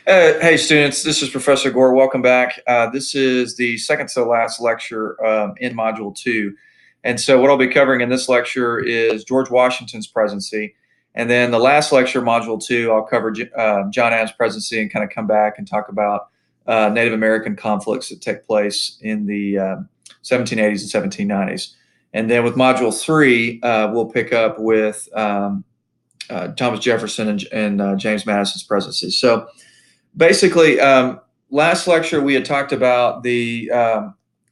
Hey, students, this is Professor Gore. Welcome back. This is the second to last lecture in Module 2. And so what I'll be covering in this lecture is George Washington's presidency. And then the last lecture, Module 2, I'll cover John Adams' presidency and kind of come back and talk about Native American conflicts that take place in the 1780s and 1790s. And then with Module 3, we'll pick up with Thomas Jefferson and James Madison's presidency. So basically, last lecture we had talked about the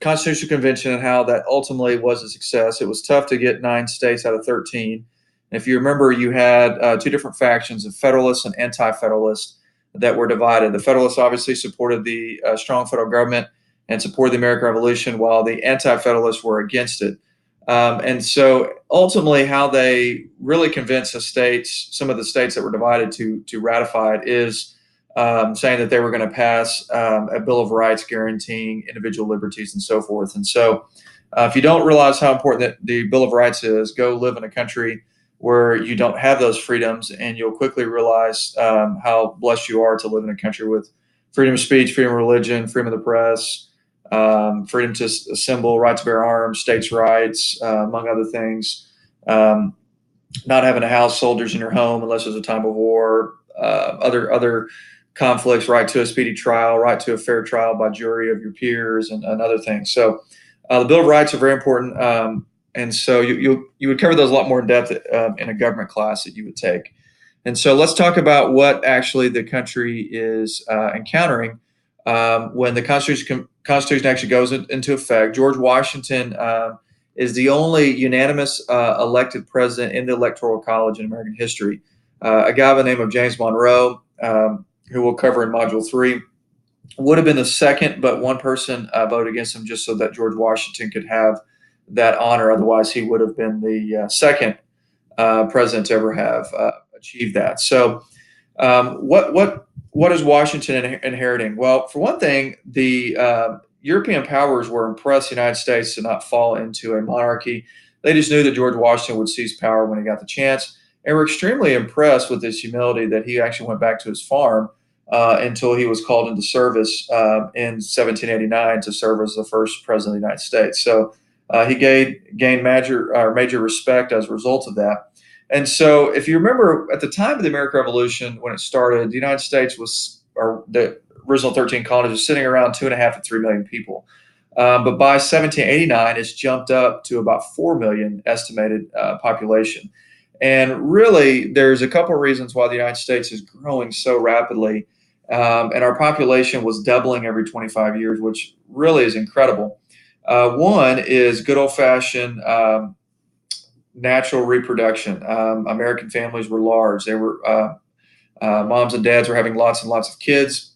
Constitutional Convention and how that ultimately was a success. It was tough to get 9 states out of 13. And if you remember, you had two different factions of Federalists and Anti-Federalists that were divided. The Federalists obviously supported the strong federal government and supported the American Revolution, while the Anti-Federalists were against it. And so ultimately how they really convinced the states, some of the states that were divided, to ratify it is saying that they were going to pass a Bill of Rights guaranteeing individual liberties and so forth. And so if you don't realize how important that the Bill of Rights is, go live in a country where you don't have those freedoms, and you'll quickly realize how blessed you are to live in a country with freedom of speech, freedom of religion, freedom of the press, freedom to assemble, right to bear arms, states' rights, among other things, not having to house soldiers in your home unless there's a time of war, other conflicts, right to a speedy trial, right to a fair trial by jury of your peers, and other things. So the Bill of Rights are very important, and so you would cover those a lot more in depth in a government class that you would take. And so let's talk about what actually the country is encountering when the Constitution actually goes into effect. George Washington is the only unanimous elected president in the Electoral College in American history. A guy by the name of James Monroe, who we'll cover in Module 3, would have been the second, but one person voted against him just so that George Washington could have that honor. Otherwise, he would have been the second president to ever have achieved that. So what is Washington inheriting? Well, for one thing, the European powers were impressed the United States to not fall into a monarchy. They just knew that George Washington would seize power when he got the chance, and were extremely impressed with his humility that he actually went back to his farm until he was called into service in 1789 to serve as the first president of the United States. So he gained major respect as a result of that. And so if you remember, at the time of the American Revolution, when it started, the United States or the original 13 colonies, was sitting around 2.5 to 3 million people. But by 1789, it's jumped up to about 4 million estimated population. And really, there's a couple of reasons why the United States is growing so rapidly. And our population was doubling every 25 years, which really is incredible. One is good old-fashioned natural reproduction. American families were large. They were moms and dads were having lots and lots of kids.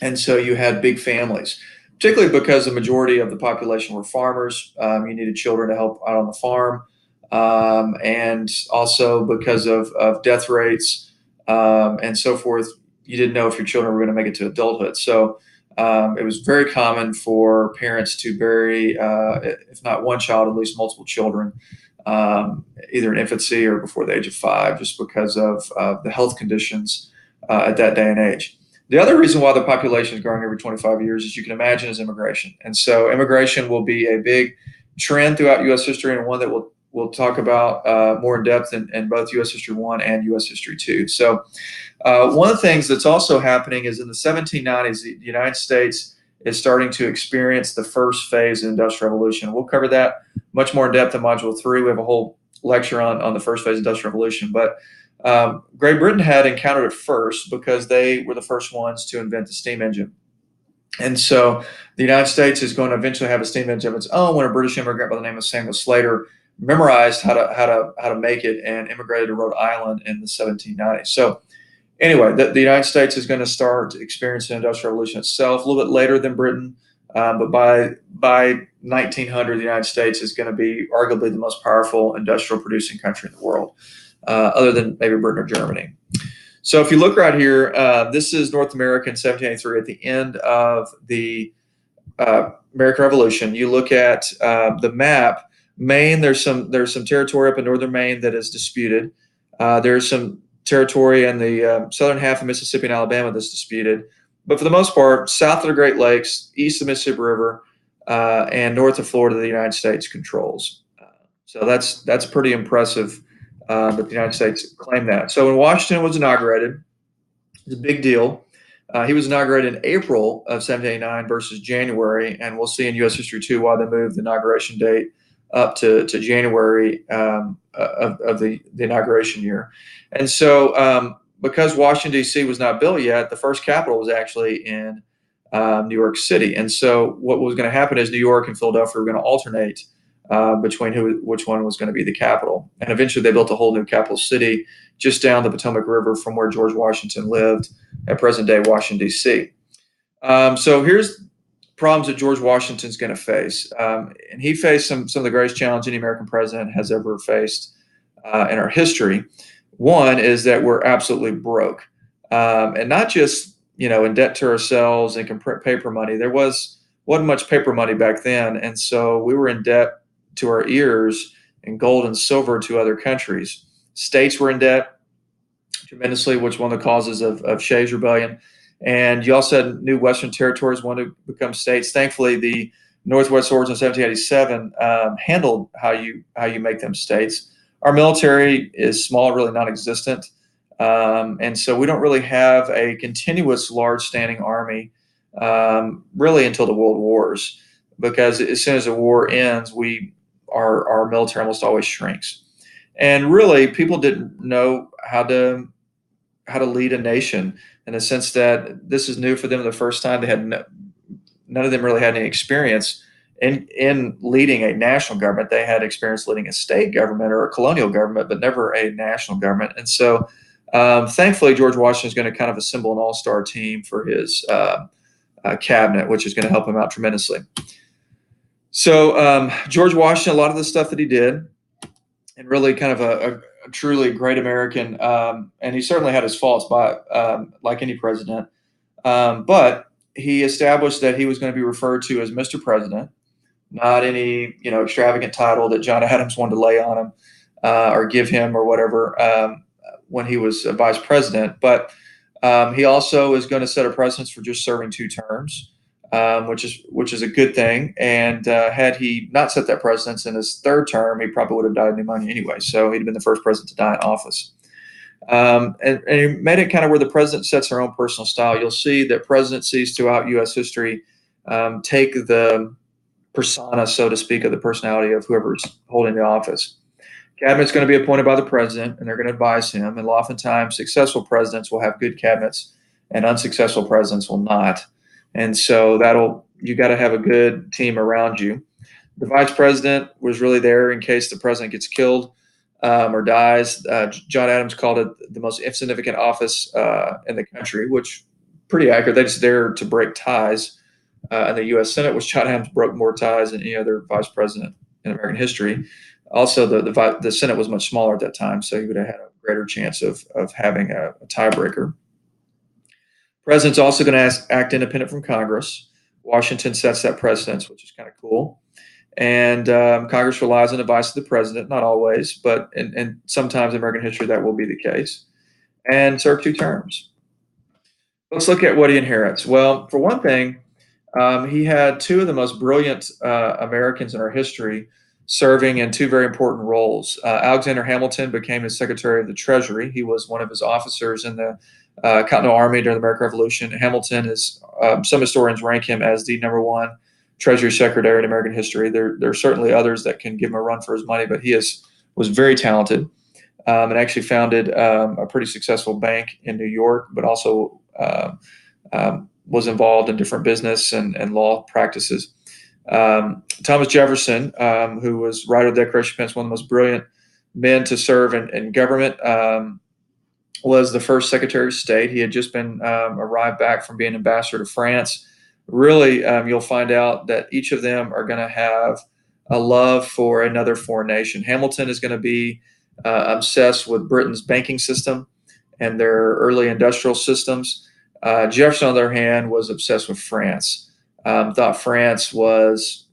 And so you had big families, particularly because the majority of the population were farmers. You needed children to help out on the farm. And also because of death rates and so forth, you didn't know if your children were going to make it to adulthood. So it was very common for parents to bury, if not one child, at least multiple children, either in infancy or before the age of 5, just because of the health conditions at that day and age. The other reason why the population is growing every 25 years, as you can imagine, is immigration. And so immigration will be a big trend throughout U.S. history, and one that we'll talk about more in depth in both U.S. History 1 and U.S. History 2. So one of the things that's also happening is in the 1790s, the United States is starting to experience the first phase of the Industrial Revolution. We'll cover that much more in depth in Module 3. We have a whole lecture on the first phase of the Industrial Revolution. But Great Britain had encountered it first because they were the first ones to invent the steam engine. And so the United States is going to eventually have a steam engine of its own when a British immigrant by the name of Samuel Slater memorized how to make it and immigrated to Rhode Island in the 1790s. So anyway, the United States is going to start experiencing the Industrial Revolution itself a little bit later than Britain. But by 1900, the United States is going to be arguably the most powerful industrial producing country in the world, other than maybe Britain or Germany. So if you look right here, this is North America in 1783 at the end of the American Revolution. You look at the map. Maine, there's some territory up in northern Maine that is disputed. There's some territory and the southern half of Mississippi and Alabama that's disputed. But for the most part, south of the Great Lakes, east of the Mississippi River, and north of Florida, the United States controls. So that's pretty impressive that the United States claimed that. So when Washington was inaugurated, it's a big deal. He was inaugurated in April of 1789 versus January, and we'll see in U.S. history too why they moved the inauguration date up to January of the inauguration year. And so because Washington, D.C. was not built yet, the first capital was actually in New York City. And so what was going to happen is New York and Philadelphia were going to alternate between which one was going to be the capital. And eventually they built a whole new capital city just down the Potomac River from where George Washington lived at present-day Washington, D.C. So here's problems that George Washington's going to face. And he faced some of the greatest challenges any American president has ever faced in our history. One is that we're absolutely broke. And not just, in debt to ourselves and can print paper money. There wasn't much paper money back then. And so we were in debt to our ears in gold and silver to other countries. States were in debt tremendously, which was one of the causes of Shays' Rebellion. And you also had new Western territories wanted to become states. Thankfully, the Northwest Swords in 1787 handled how you make them states. Our military is small, really non-existent. And so we don't really have a continuous large standing army really until the World Wars, because as soon as the war ends, our military almost always shrinks. And really, people didn't know how to lead a nation, in the sense that this is new for them the first time. They had none of them really had any experience in leading a national government. They had experience leading a state government or a colonial government, but never a national government. And so thankfully, George Washington is going to kind of assemble an all-star team for his cabinet, which is going to help him out tremendously. So George Washington, a lot of the stuff that he did, and really kind of a truly great American, and he certainly had his faults, like any president, but he established that he was going to be referred to as Mr. President, not any extravagant title that John Adams wanted to lay on him or give him or whatever when he was vice president. But he also is going to set a precedence for just serving 2 terms, which is a good thing. And had he not set that precedence in his 3rd term, he probably would have died of pneumonia anyway. So he'd have been the first president to die in office. And he made it kind of where the president sets their own personal style. You'll see that presidencies throughout U.S. history take the persona, so to speak, of the personality of whoever's holding the office. Cabinet's going to be appointed by the president, and they're going to advise him. And oftentimes, successful presidents will have good cabinets, and unsuccessful presidents will not. And so you got to have a good team around you. The vice president was really there in case the president gets killed or dies. John Adams called it the most insignificant office in the country, which pretty accurate. They're just there to break ties. In the U.S. Senate, which John Adams broke more ties than any other vice president in American history. Also, the Senate was much smaller at that time, so he would have had a greater chance of having a tiebreaker. President's also going to act independent from Congress. Washington sets that precedence, which is kind of cool. And Congress relies on the advice of the president, not always, but and sometimes in American history that will be the case. And serve 2 terms. Let's look at what he inherits. Well, for one thing, he had 2 of the most brilliant Americans in our history serving in 2 very important roles. Alexander Hamilton became his Secretary of the Treasury. He was one of his officers in the Continental Army during the American Revolution. Hamilton is, some historians rank him as the #1 Treasury Secretary in American history. There are certainly others that can give him a run for his money, but he was very talented and actually founded a pretty successful bank in New York, but also was involved in different business and law practices. Thomas Jefferson, who was writer of the Declaration of Independence, one of the most brilliant men to serve in government, was the first Secretary of State. He had just been arrived back from being ambassador to France. Really, you'll find out that each of them are going to have a love for another foreign nation. Hamilton is going to be obsessed with Britain's banking system and their early industrial systems. Jefferson, on the other hand, was obsessed with France. Thought France was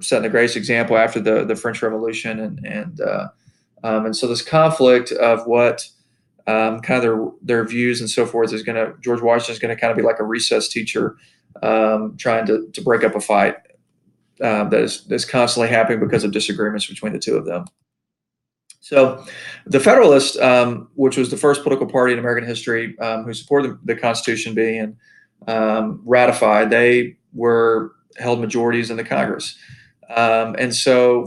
setting the greatest example after the French Revolution, and so this conflict of what kind of their views and so forth. George Washington is going to kind of be like a recess teacher, trying to break up a fight that's constantly happening because of disagreements between the two of them. So the Federalists, which was the first political party in American history who supported the Constitution being ratified, they were held majorities in the Congress. And so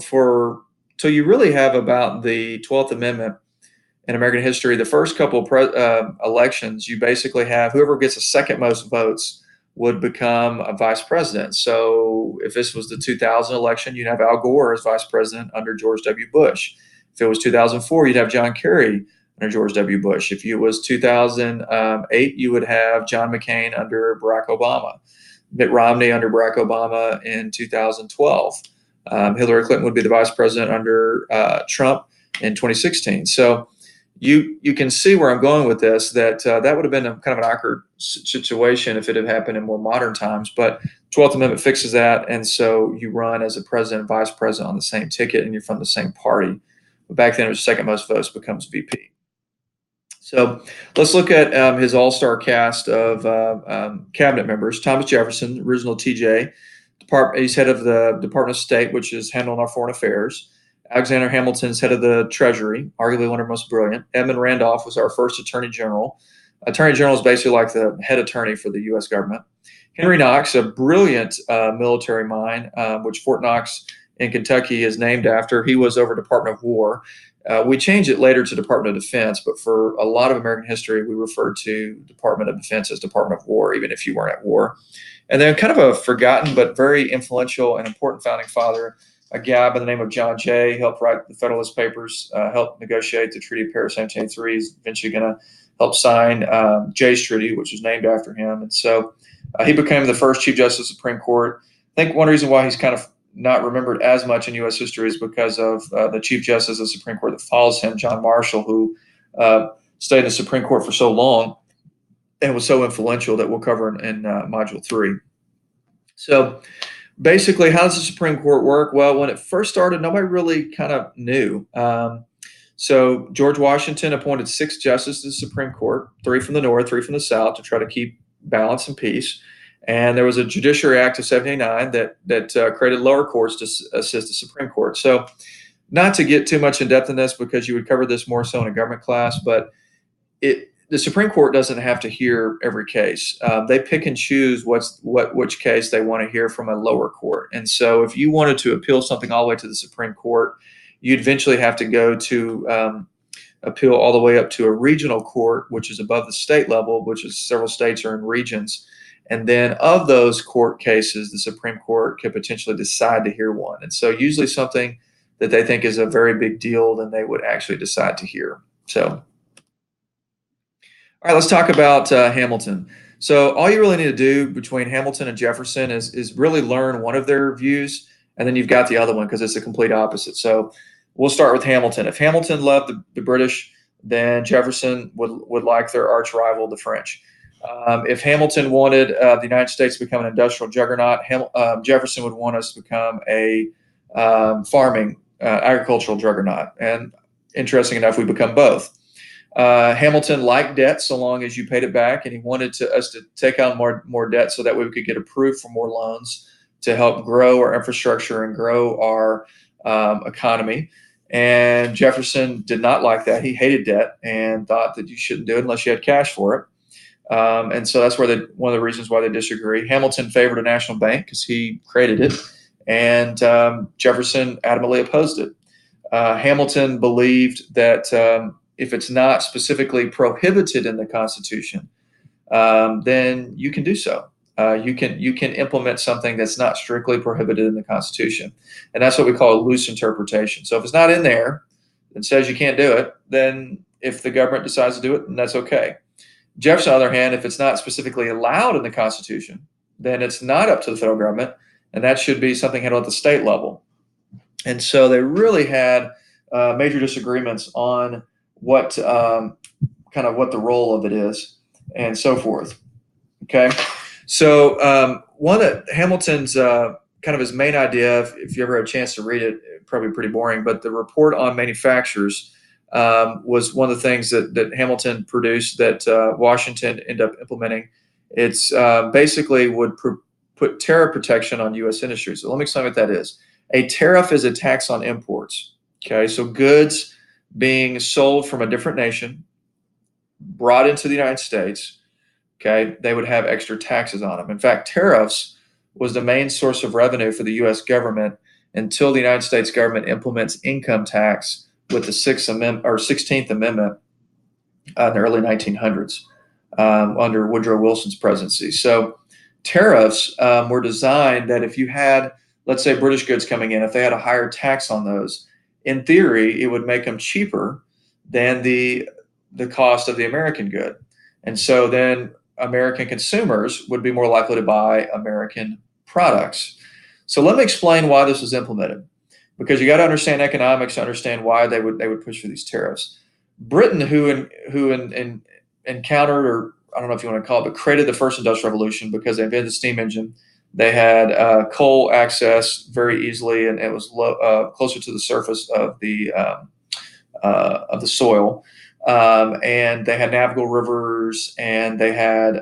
till you really have about the 12th Amendment in American history, the first couple of elections, you basically have whoever gets the second most votes would become a vice president. So if this was the 2000 election, you'd have Al Gore as vice president under George W. Bush. If it was 2004, you'd have John Kerry under George W. Bush. If it was 2008, you would have John McCain under Barack Obama, Mitt Romney under Barack Obama in 2012. Hillary Clinton would be the vice president under Trump in 2016. So you can see where I'm going with this, that would have been kind of an awkward situation if it had happened in more modern times. But 12th Amendment fixes that, and so you run as a president and vice president on the same ticket, and you're from the same party. But back then, it was second most votes becomes VP. So let's look at his all-star cast of cabinet members. Thomas Jefferson, original TJ. He's head of the Department of State, which is handling our foreign affairs. Alexander Hamilton's head of the Treasury, arguably one of our most brilliant. Edmund Randolph was our first Attorney General. Attorney General is basically like the head attorney for the U.S. government. Henry Knox, a brilliant military mind, which Fort Knox in Kentucky is named after. He was over Department of War. We changed it later to Department of Defense, but for a lot of American history, we referred to Department of Defense as Department of War, even if you weren't at war. And then kind of a forgotten but very influential and important founding father, a guy by the name of John Jay, helped write the Federalist Papers, helped negotiate the Treaty of Paris 1783. He's eventually going to help sign Jay's Treaty, which was named after him. And so he became the first Chief Justice of the Supreme Court. I think one reason why he's kind of not remembered as much in U.S. history is because of the Chief Justice of the Supreme Court that follows him, John Marshall, who stayed in the Supreme Court for so long and was so influential that we'll cover in Module 3. So basically, how does the Supreme Court work? Well, when it first started, nobody really kind of knew. So George Washington appointed 6 justices to the Supreme Court, 3 from the North, 3 from the South, to try to keep balance and peace. And there was a Judiciary Act of 79 that created lower courts to assist the Supreme Court. So not to get too much in depth in this, because you would cover this more so in a government class, but the Supreme Court doesn't have to hear every case. They pick and choose which case they want to hear from a lower court. And so if you wanted to appeal something all the way to the Supreme Court, you'd eventually have to go to appeal all the way up to a regional court, which is above the state level, which is several states are in regions. And then of those court cases, the Supreme Court could potentially decide to hear one. And so usually something that they think is a very big deal, then they would actually decide to hear. So, all right, let's talk about Hamilton. So all you really need to do between Hamilton and Jefferson is really learn one of their views, and then you've got the other one because it's the complete opposite. So we'll start with Hamilton. If Hamilton loved the British, then Jefferson would like their arch rival, the French. If Hamilton wanted the United States to become an industrial juggernaut, Jefferson would want us to become a farming, agricultural juggernaut. And interesting enough, we become both. Hamilton liked debt so long as you paid it back, and he wanted us to take on more debt so that we could get approved for more loans to help grow our infrastructure and grow our economy. And Jefferson did not like that. He hated debt and thought that you shouldn't do it unless you had cash for it. And so that's where one of the reasons why they disagree. Hamilton favored a national bank because he created it, and Jefferson adamantly opposed it. Hamilton believed that if it's not specifically prohibited in the Constitution, then you can do so. You can implement something that's not strictly prohibited in the Constitution, and that's what we call a loose interpretation. So if it's not in there and says you can't do it, then if the government decides to do it, then that's okay. Jefferson, on the other hand, if it's not specifically allowed in the Constitution, then it's not up to the federal government, and that should be something handled at the state level. And so they really had major disagreements on what what the role of it is and so forth. Okay, so one of Hamilton's kind of his main idea, if you ever had a chance to read it, probably pretty boring, but the report on manufacturers was one of the things that Hamilton produced that Washington ended up implementing. It's basically would put tariff protection on U.S. industry. So let me explain what that is. A tariff is a tax on imports. Okay, so goods being sold from a different nation, brought into the United States, okay, they would have extra taxes on them. In fact, tariffs was the main source of revenue for the U.S. government until the United States government implements income tax with the Sixth Amendment or 16th Amendment in the early 1900s under Woodrow Wilson's presidency. So tariffs were designed that if you had, let's say, British goods coming in, if they had a higher tax on those, in theory, it would make them cheaper than the cost of the American good. And so then American consumers would be more likely to buy American products. So let me explain why this was implemented, because you got to understand economics to understand why they would push for these tariffs. Britain, who encountered, or I don't know if you want to call it, but created the first industrial revolution because they invented the steam engine. They had coal access very easily, and it was closer to the surface of the soil. And they had navigable rivers, and they had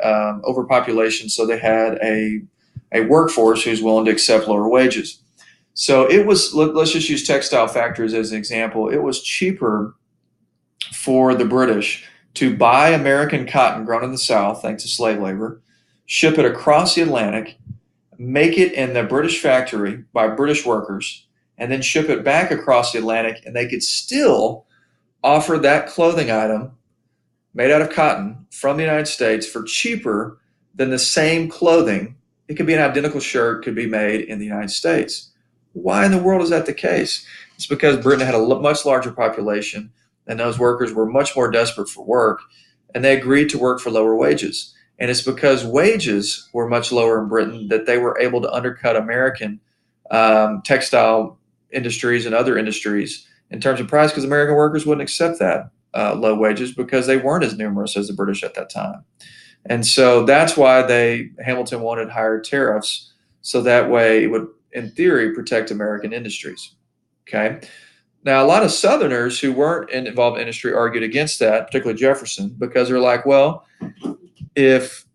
overpopulation, so they had a workforce who's willing to accept lower wages. So it was, let's just use textile factories as an example. It was cheaper for the British to buy American cotton grown in the South, thanks to slave labor, ship it across the Atlantic, make it in the British factory by British workers, and then ship it back across the Atlantic, and they could still offer that clothing item made out of cotton from the United States for cheaper than the same clothing. It could be an identical shirt, could be made in the United States. Why in the world is that the case? It's because Britain had a much larger population, and those workers were much more desperate for work, and they agreed to work for lower wages. And it's because wages were much lower in Britain that they were able to undercut American textile industries and other industries in terms of price, because American workers wouldn't accept that low wages because they weren't as numerous as the British at that time. And so that's why Hamilton wanted higher tariffs, so that way it would, in theory, protect American industries. Okay. Now, a lot of Southerners who weren't involved in industry argued against that, particularly Jefferson, because they're like, well, if